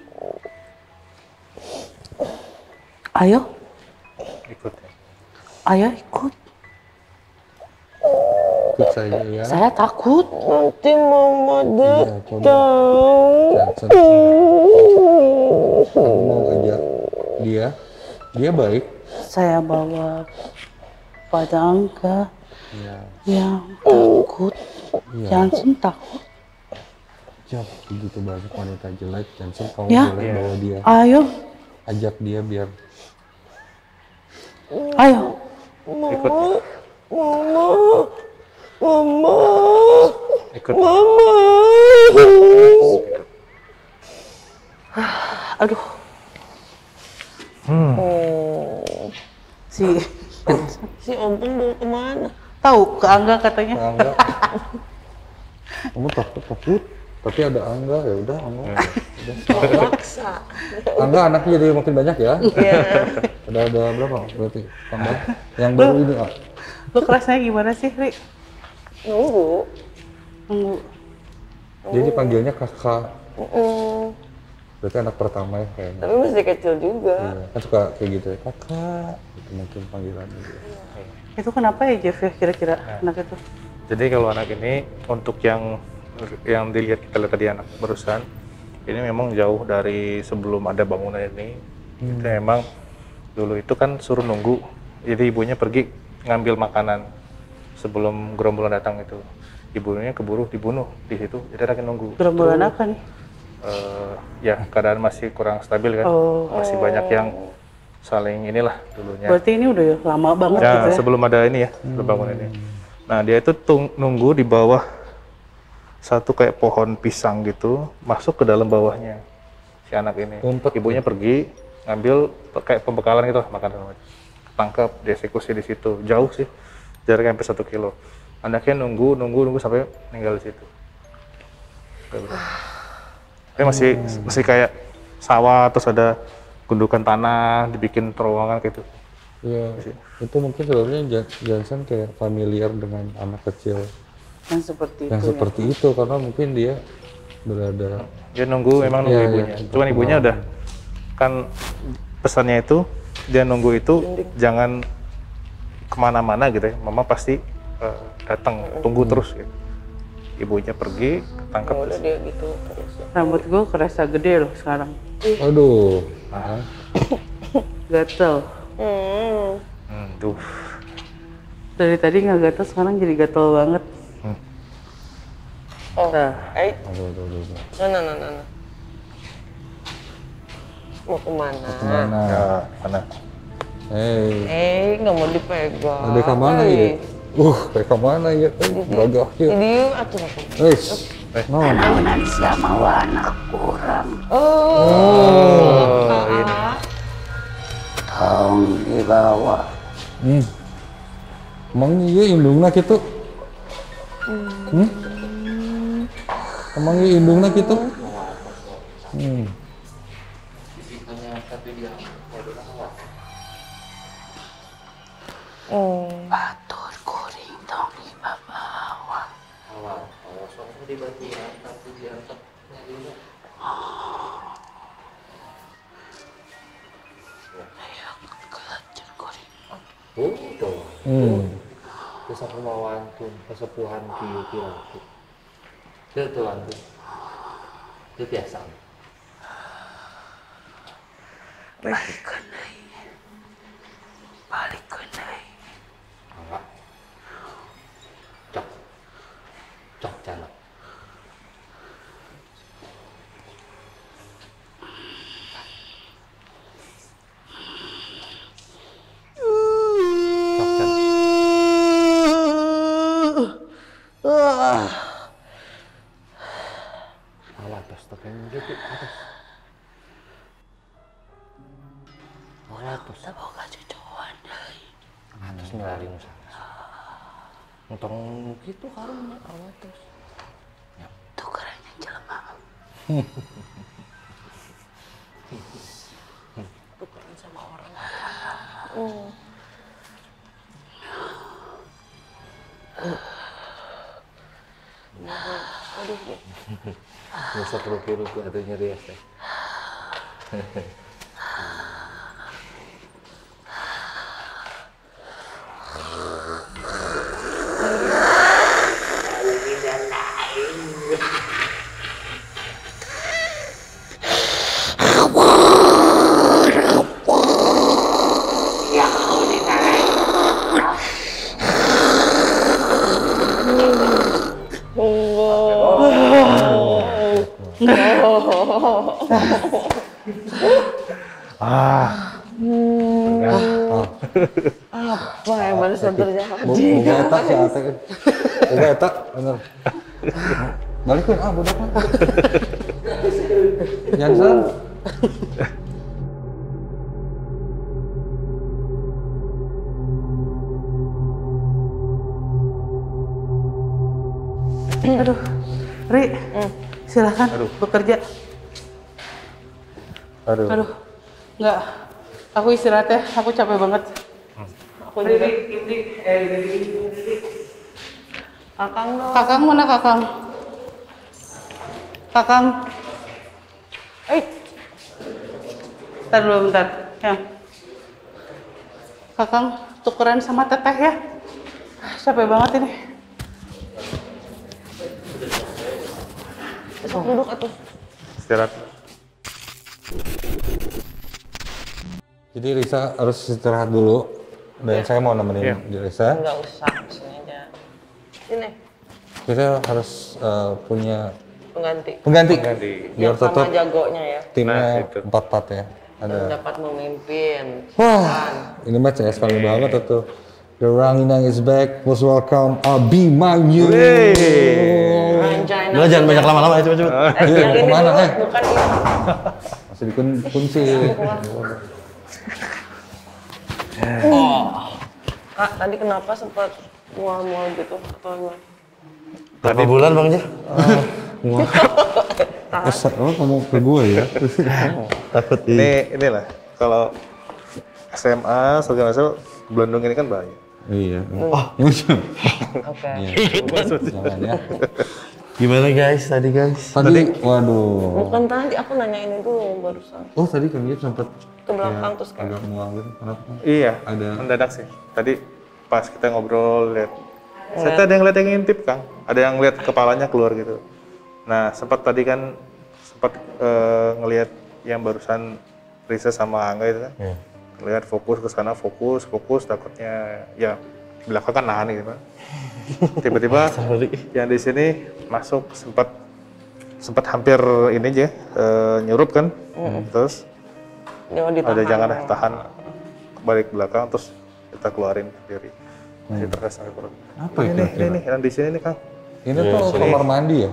Ayo, Ikut ya. ayo ikut. Ikut saja ya. Saya takut. Nanti mama Iya, coba. datang. Jansen. Kamu mau ajak dia? Dia baik. Saya bawa pada Angga Iya. yang takut. Iya. Jangan takut. Ya, begitu banyak wanita jelek, Jansen. Kamu Ya. boleh bawa dia. Ayo, Ajak dia biar ayo. Ikut. Mama. Mama. Ikut. Mama. Aduh. Si Si Ompong mau kemana? tahu ke Angga katanya. Angga. Kamu takut, tapi ada Angga, ya udah Angga. Paksa. Angga anaknya jadi makin banyak ya. Iya. Ada berapa berarti? Tambah. Yang baru ini, ah. Lu kerasnya gimana sih, Ri? Nunggu. Nunggu. Dia dipanggilnya kakak. Mm-mm. Berarti anak pertama ya kayaknya. Tapi masih kecil juga. Iya, kan suka kayak gitu ya, kakak. Itu mungkin panggilannya dia. Itu kenapa ya Jeff ya kira-kira anak itu? Jadi kalau anak ini untuk yang dilihat kita lihat tadi anak barusan ini memang jauh dari sebelum ada bangunan ini. Itu memang dulu itu kan suruh nunggu. Jadi ibunya pergi ngambil makanan sebelum gerombolan datang itu. Ibunya keburu dibunuh di situ. Jadi anaknya nunggu. Gerombolan apa nih? Ya keadaan masih kurang stabil kan. Oh. Masih banyak yang saling inilah dulunya. Berarti ini udah lama banget Ya, gitu ya? sebelum ada ini ya, sebelum bangun ini. Nah, dia itu nunggu di bawah satu kayak pohon pisang gitu, masuk ke dalam bawahnya si anak ini. Ngumpet. Ibunya pergi ngambil kayak pembekalan gitu, makanan. Tangkap, dieksekusi di situ. Jauh sih, jaraknya sampai 1 kilo. Anaknya nunggu sampai meninggal di situ. Tapi masih kayak sawah, terus ada gundukan tanah, dibikin terowongan gitu. Iya, itu mungkin sebenarnya Jansen kayak familiar dengan anak kecil Yang seperti yang itu seperti itu karena mungkin dia berada. Dia nunggu, memang nunggu Iya, ibunya. iya. Cuman ibunya udah, kan pesannya itu, dia nunggu itu jangan kemana-mana gitu ya. Mama pasti datang, tunggu terus gitu. Ibunya pergi, ketangkep Udah terus. dia gitu terus. Rambut gue kerasa gede loh sekarang. Aduh. Gatel. Tuh. Dari tadi nggak gatel, sekarang jadi gatel banget. Oh, Nah. Aduh. Nah. Mau kemana? Mana? Ya, mana? Nggak mau dipegang. Ada ke mana ya? Kayak ke mana ya? Gagah ya. Jadi yuk atuh aku. Non. Oh, ini. Tong dibawa. Emang iya indungna gitu? Emang iya indungna gitu? Batur kuring tong dibawa. Terus aku mau wantun kesepuhan di laut. Itu wantun. Itu biasa. Balik ke deui. Balik ke deui. Enggak. Cok jalan. Cok jalan. Awatos tekan gitu atas. Awatos. Boga cucuan deui. Awatos milari nu sanes. Untung gitu karunya awatos. Tukerannya jelema. Tukeran sama orang. Besok rugi-rugi atau nyeri ya teh. Apa yang barusan terjadi? Boga eta si Ate. Boga eta bener. Balikeun budak mah. Jansan. Aduh, Ri, silakan bekerja. Aduh, nggak. Aku istirahat ya, aku capek banget. Aku juga. Kakang dong. Kakang mana kakang? Kakang. Bentar dulu, bentar. Ya. Kakang, tukeran sama teteh ya. Capek banget ini. Sok duduk atuh. Istirahat. Jadi Risa harus istirahat dulu. Dan saya mau nemenin Risa. Enggak usah, sini aja. Sini. Kita harus punya Pengganti. pengganti. Yang Biar sama tetap jagonya ya. timnya itu. 4-4 ya. Ada. Dapat memimpin. Wah, ini mah CS paling banget tuh. The Ranginang is back. Most welcome Abimanyu. Anjay. Udah jangan banyak lama-lama ya cepet-cepet. Yang ini kemana, dulu, eh? bukan ini. Masih dikunci. Kak, tadi kenapa sempat mual-mual gitu atau gimana? Berapa bulan Bang Jah? Oh, kamu ke gue ya? Takut Inilah kalau SMA, segala macam, Belendung ini kan bahaya. Iya. Oke. Jangan ya. Gimana guys tadi guys? Tadi, waduh. Bukan tadi, aku nanya ini dulu barusan. Oh tadi Kang Gip sempet Ke belakang terus kayak. agak mual gitu. Kenapa? Iya, Ada. mendadak sih. Tadi pas kita ngobrol lihat, saya ada yang lihat yang ngintip Kang, ada yang lihat kepalanya keluar gitu. Nah sempat tadi kan ngelihat yang barusan Risa sama Angga itu kan, lihat fokus ke sana, fokus, takutnya ya belakang kan nahan gitu kan. Tiba-tiba yang di sini masuk sempat hampir ini aja nyurup kan, terus ada jangan tahan balik belakang terus kita keluarin sendiri. Masih terasa sampai perut. Apa ini itu? ini yang di sini nih Kang. Ini tuh kamar mandi ya?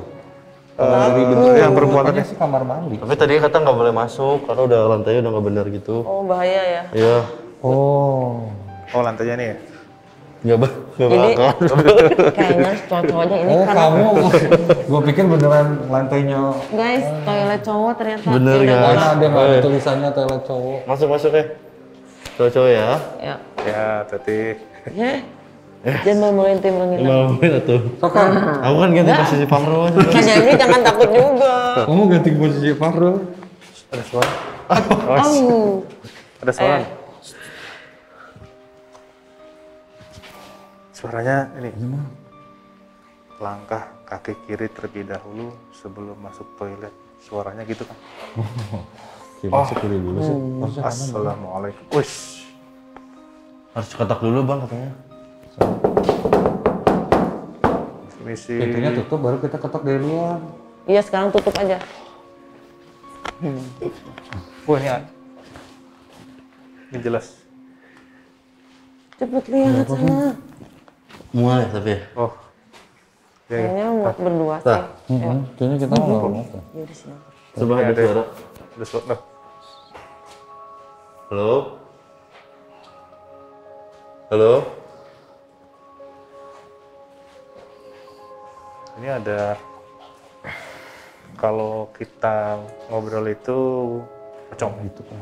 Dari bentuknya yang bentukannya sih kamar mandi. Tapi tadi kata nggak boleh masuk karena udah lantainya udah nggak benar gitu. Oh bahaya ya. Iya. Oh. Oh lantainya nih ya? Nggak Jadi bakal. kayaknya cowok-cowoknya ini Oh karena kamu, gue pikir beneran lantainya. guys toilet cowok ternyata Bener, udah guys. Karena ada nggak ada Eh. tulisannya toilet cowok. Masuk ya. Cowok-cowok ya. Ya. Ya tadi. Jangan mau tim rengitan. Maafin atuh. Sokan, Aku kan ganti posisi Fahro. Kan jadi jangan takut juga. kamu ganti posisi Farul. Ada suara. Oh. Ada suara. Suaranya ini. Langkah kaki kiri terlebih dahulu sebelum masuk toilet. Suaranya gitu kan. Oke, masuk kiri dulu sih. Harusnya kanan. Assalamualaikum. Wish. Harus ketak dulu bang katanya. Misi. Pintunya tutup baru kita ketok dari luar. Iya sekarang tutup aja. Wah ini jelas. Cepet lihat sana. Mulai tapi. Oh. Ya, Kayaknya mau berdua sih. Nah. Kayaknya kita nggak mau. Ya di sini. Coba ada suara. ada suara. Halo. Halo. Ini ada kalau kita ngobrol itu pocong gitu kan.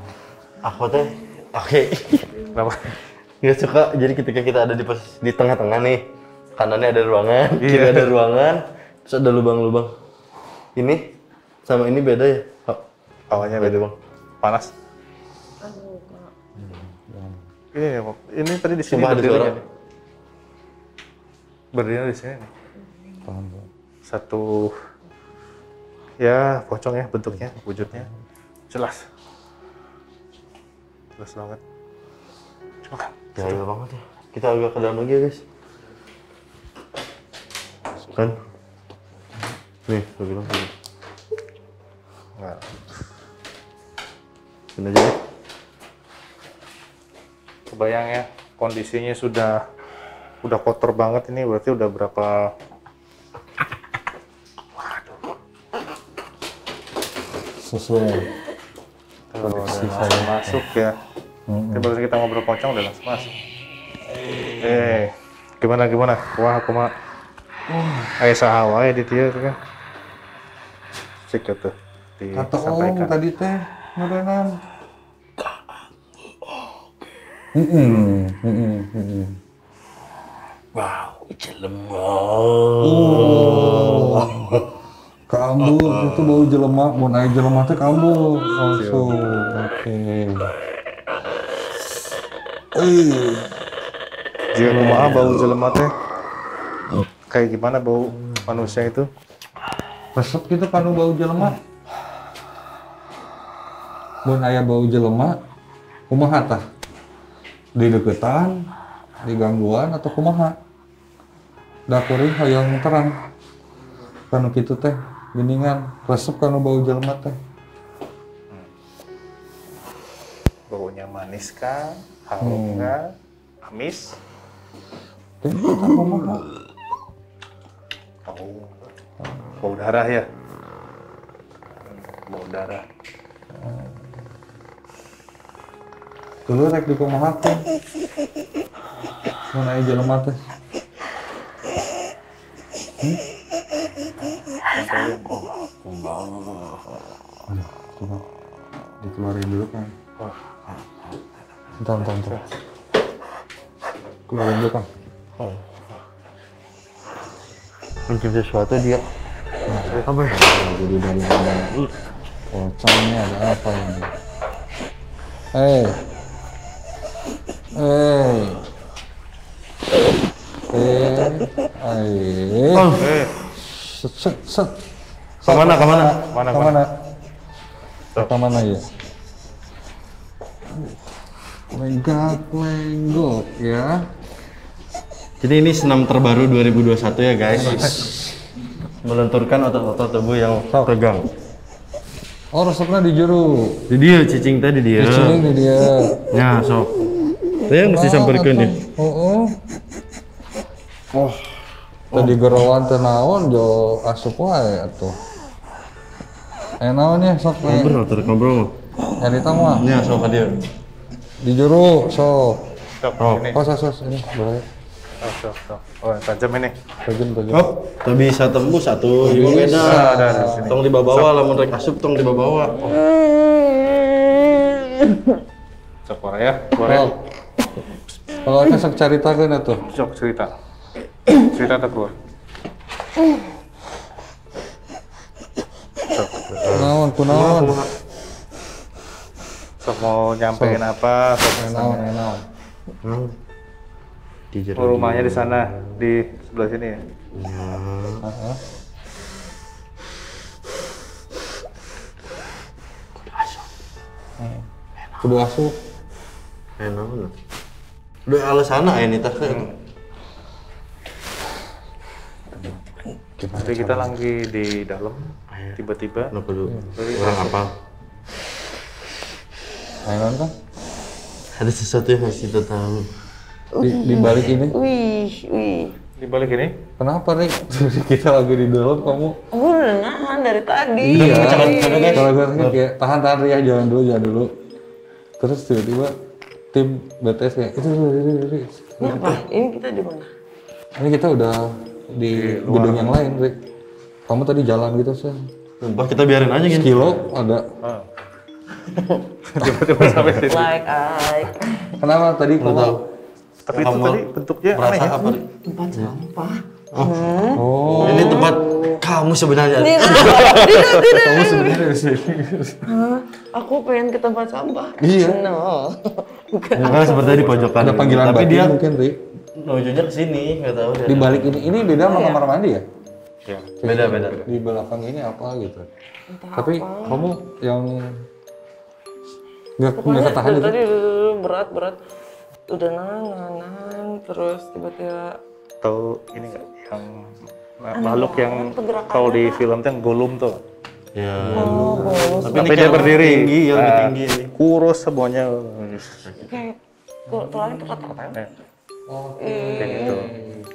Aku teh. Oke. Kenapa? Nggak suka. Jadi ketika kita ada di tengah-tengah nih, kanannya ada ruangan, kiri ada ruangan, terus ada lubang-lubang. Ini sama ini beda ya? Awalnya beda bang. Panas. Ini ya, Bang. Ini tadi di sini Sumpah ada berdirinya suara. nih. Berdirinya di sini nih. Satu ya pocong ya bentuknya, wujudnya jelas. Jelas banget. Coba kan. Jahil banget ya. Kita agak ke dalam lagi ya guys. Kan? Nih, gue bilang gini. Nggak. Sini aja deh. Kebayang ya, kondisinya udah kotor banget ini, berarti udah berapa? Sesuai. Kalau udah langsung masuk ya. Baru kita ngobrol pocong udah langsung masuk. Gimana? Wah, aku mah ayah sahawa ya di dia tuh kan. Cek tuh Kata Om disampaikan. tadi teh, beneran. Wow, jelem. Kambuh, itu bau jelema, mau naik jelema teh kambuh langsung. Oke. Jika kumaha bau jelema teh kayak gimana bau manusia itu? Resep gitu kan bau jelema. Mun aya bau jelema, kumaha tah? Di deketan, di gangguan atau kumaha? Da kuring hoyong terang. Kanu kitu teh, geningan resep kanu bau jelema teh. Baunya manis kah? Harum kah? Amis? Teh kita kumaha? Bau darah ya? Bau darah. Dulu rek di kumaha teh. Mun aya jelema teh. Coba dikeluarin dulu kan. Bentar. Keluarin dulu kan. Mencium sesuatu dia Apa ya? Jadi dari pocongnya ada apa ini? Hei. Set. Kemana? Kemana ya? Lenggok ya. Jadi ini senam terbaru 2021 ya guys. Melenturkan otot-otot tubuh yang tegang. Oh, resepnya di jero. Di dia, cicing tadi dia. Cicing di dia. Ya, sok. Saya mesti sampaikan nih. Oh. Tadi gerawan teh naon jo asup wae atuh. Naon ya sok we. Ngobrol. Nyarita mah Ya, sok ka dia. di jero sok. Ini. Oh, sos ini boleh. Sok. Oh, tajam ini. Tajam. Oh, tuh bisa tembus satu. Ibu beda. Tong dibawa lamun rek asup tong dibawa. Sok ya. Boleh. Kalau kita sok caritakeun atuh. Sok cerita tak keluar. Naon kunaon? Sok mau nyampein apa? Sok Naon. Di jero. rumahnya di sana, di sebelah sini ya. Kudu asup. Enak. Udah alasan ini teh. Jadi kita lagi di dalam, tiba-tiba Kenapa dulu? Orang apa? Naon kan? Ada sesuatu yang harus kita tahu. Di balik ini. Wih. di balik ini. Kenapa nih? Kita lagi di dalam kamu. Gue udah nahan dari tadi. Iya. Kalau gue kayak tahan Ria, jangan dulu. Terus tiba-tiba tim BTS kayak itu. Ini apa? Ini kita di mana? Ini kita udah di gedung yang lain, Rik. Kamu tadi jalan gitu sih. Sumpah kita biarin aja gini. Kilo ada. Tiba-tiba sampai sini. Like. Kenapa tadi kamu? Tapi itu tadi bentuknya aneh Merasa ya. apa? Tempat sampah. Oh. Ini tempat kamu sebenarnya. Kamu sebenarnya di sini. Aku pengen ke tempat sampah. Iya. No. Bukan. Bukan seperti di pojokan. Ada panggilan Tapi batin dia mungkin, Rik. menujunya ke sini, nggak tahu dia. Di balik ini beda sama kamar mandi ya? Ya. Beda. Di belakang ini apa gitu. Tapi kamu yang nggak ketahan Dari itu. tadi berat. Udah nahan, terus tiba-tiba Tahu ini nggak yang makhluk yang kalau di film tuh yang Gollum tuh. Ya. bonus. Tapi dia berdiri. Tinggi, yang lebih Nah, tinggi ini. kurus semuanya. Kayak tulangnya tuh kata-kata. Kayak gitu.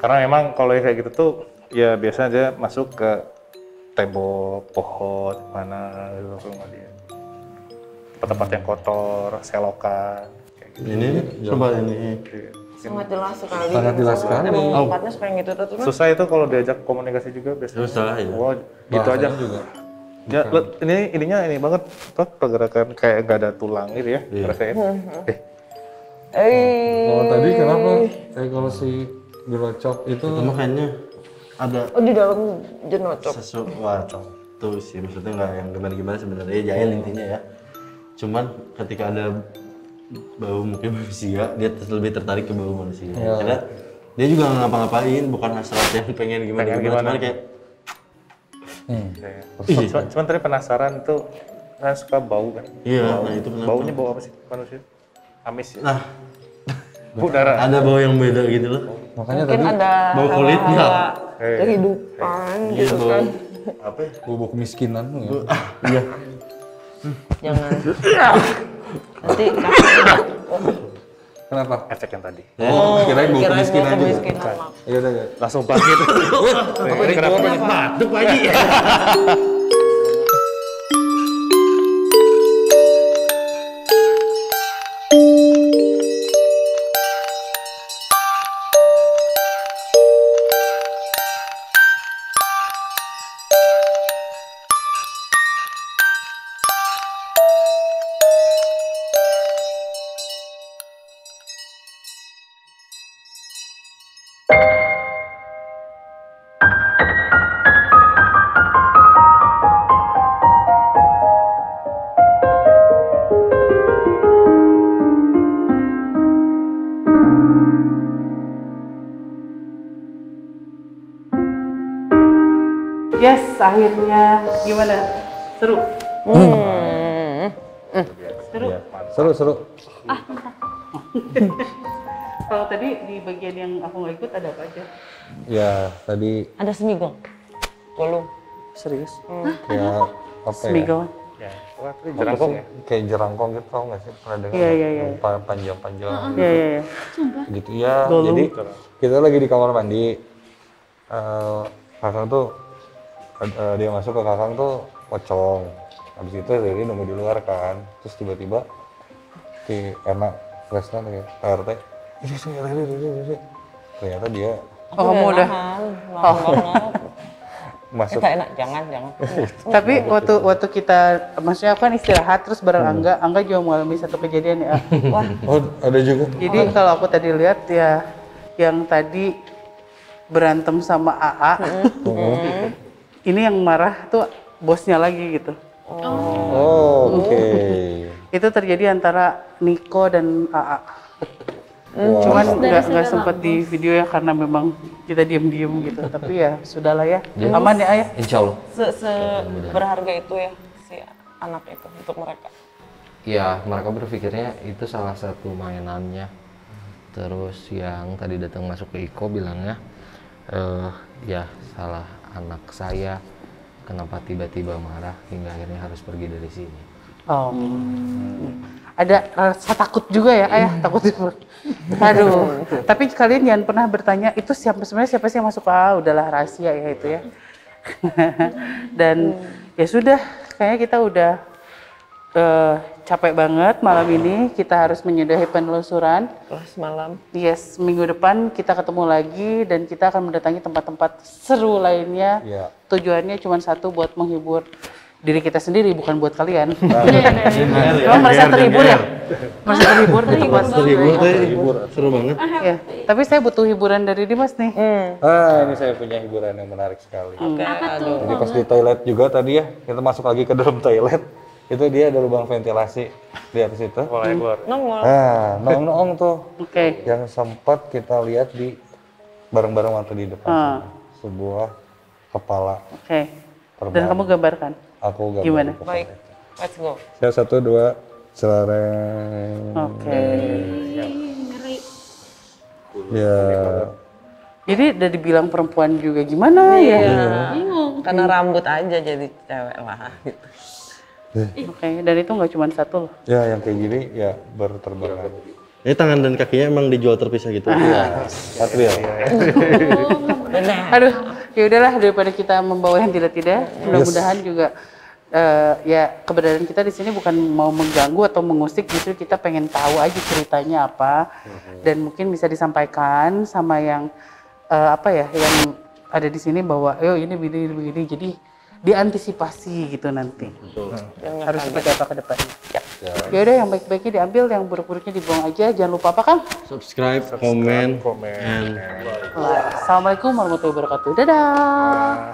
Karena memang kalau kayak gitu tuh ya biasanya dia masuk ke tembok, pohon, mana gitu rumah dia. Tempat-tempat yang kotor, selokan. Kayak gitu. Ini coba ini. Sangat jelas sekali. Sangat jelas sekali. Emang tempatnya supaya gitu tuh cuma Susah itu kalau diajak komunikasi juga biasanya. Susah ya. Wah, gitu aja juga. Ya, ininya ini banget, tuh pergerakan kayak nggak ada tulang gitu ya, rasanya. Kalau tadi kenapa? Kalau si gerocok itu Itu makanya ada oh di dalam jenocok. sesuatu sih, maksudnya nggak yang gimana-gimana sebenarnya, jahil intinya ya. Cuman ketika ada bau mungkin manusia, dia lebih tertarik ke bau manusia. Karena dia juga nggak ngapa-ngapain, bukan hasrat yang pengen gimana, cuman kayak Cuman tadi penasaran tuh, kan suka bau kan? iya, nah itu kenapa? Baunya bau apa sih manusia? Amis ya? Nah, Udara. ada bau yang beda gitu loh. makanya Mungkin tadi ada bau kulitnya. hawa-hawa kehidupan Iya, gitu bau kan. apa ya? bubuk kemiskinan ya. Iya. Jangan. Nanti Kenapa? Efek yang tadi. Kirain bau kirain kemiskinan mau juga. kemiskinan. Mak. Iya udah ya. Langsung bangkit. Ini kenapa banyak batuk lagi? Yes, akhirnya gimana? Seru? Seru? Iya. Seru. Kalau tadi di bagian yang aku nggak ikut ada apa aja? Ya tadi Ada semigong. Belum. Serius? kayak apa ya? Semigong? Ya, wah tadi jerangkong ya. Kayak jerangkong gitu tau nggak sih? Pernah dengar? Iya. Panjang-panjang Iya. gitu ya. Golum. Jadi kita lagi di kamar mandi. Kakang tuh dia masuk ke kakang tuh pocong. Habis itu Riri nunggu di luar kan. Terus tiba-tiba si enak Resna kayak PRT. Riri. Ternyata dia Oh, kamu udah. Nahan banget. masuk. Enak, jangan. Tapi waktu kita, maksudnya aku kan istirahat terus bareng Angga juga mengalami satu kejadian ya. Wah, Oh ada juga. Jadi kalau aku tadi lihat ya, yang tadi berantem sama AA, ini yang marah tuh bosnya lagi gitu. Oh, oke. Itu terjadi antara Niko dan AA. Wow. Cuman nggak sempat di video ya karena memang kita diem gitu. Tapi ya sudahlah ya, aman ya ayah. Insya Allah. berharga itu ya si anak itu untuk mereka. Ya, mereka berpikirnya itu salah satu mainannya. Terus yang tadi datang masuk ke Iko bilangnya, ya salah anak saya. Kenapa tiba-tiba marah hingga akhirnya harus pergi dari sini. Oh. Ada rasa takut juga ya ayah, takut itu. Aduh. Tapi kalian jangan pernah bertanya itu sebenarnya siapa sih yang masuk? Udahlah rahasia ya itu ya. Dan ya sudah, kayaknya kita udah capek banget malam ini. Kita harus menyudahi penelusuran. Kelas malam. Yes, minggu depan kita ketemu lagi dan kita akan mendatangi tempat-tempat seru lainnya. Iya. Tujuannya cuma satu, buat menghibur diri kita sendiri, bukan buat kalian. Emang merasa terhibur ya? Merasa terhibur di tempat Terhibur, seru banget. ya. Tapi saya butuh hiburan dari Dimas nih. Ini saya punya hiburan yang menarik sekali. Jadi pas di toilet juga tadi ya, kita masuk lagi ke dalam toilet. Itu dia ada lubang ventilasi di atas itu. Mulai keluar. Nongol. Nah, noong-noong tuh Oke. yang sempat kita lihat di bareng-bareng waktu di depan sana. Sebuah kepala Oke. terbang. Dan kamu gambarkan. Aku gambar Gimana? kepala Baik, itu. let's go. Saya 1, 2, celareng. Oke. Ya, Jadi udah dibilang perempuan juga gimana ya? Karena rambut aja jadi cewek lah gitu. Oke. Dan itu nggak cuma satu loh. ya yang kayak gini ya berterbangan. Ini tangan dan kakinya emang dijual terpisah gitu. Satria. Aduh, ya udahlah daripada kita membawa yang tidak-tidak. Mudah-mudahan juga ya keberadaan kita di sini bukan mau mengganggu atau mengusik, justru kita pengen tahu aja ceritanya apa dan mungkin bisa disampaikan sama yang yang ada di sini bahwa ini begini. Jadi diantisipasi gitu nanti. Harus seperti apa ke depannya. Ya udah, yang baik-baiknya diambil, yang buruk-buruknya dibuang aja. Jangan lupa apa, Kang? Subscribe, komen, komen. and Assalamualaikum warahmatullahi wabarakatuh. Dadah.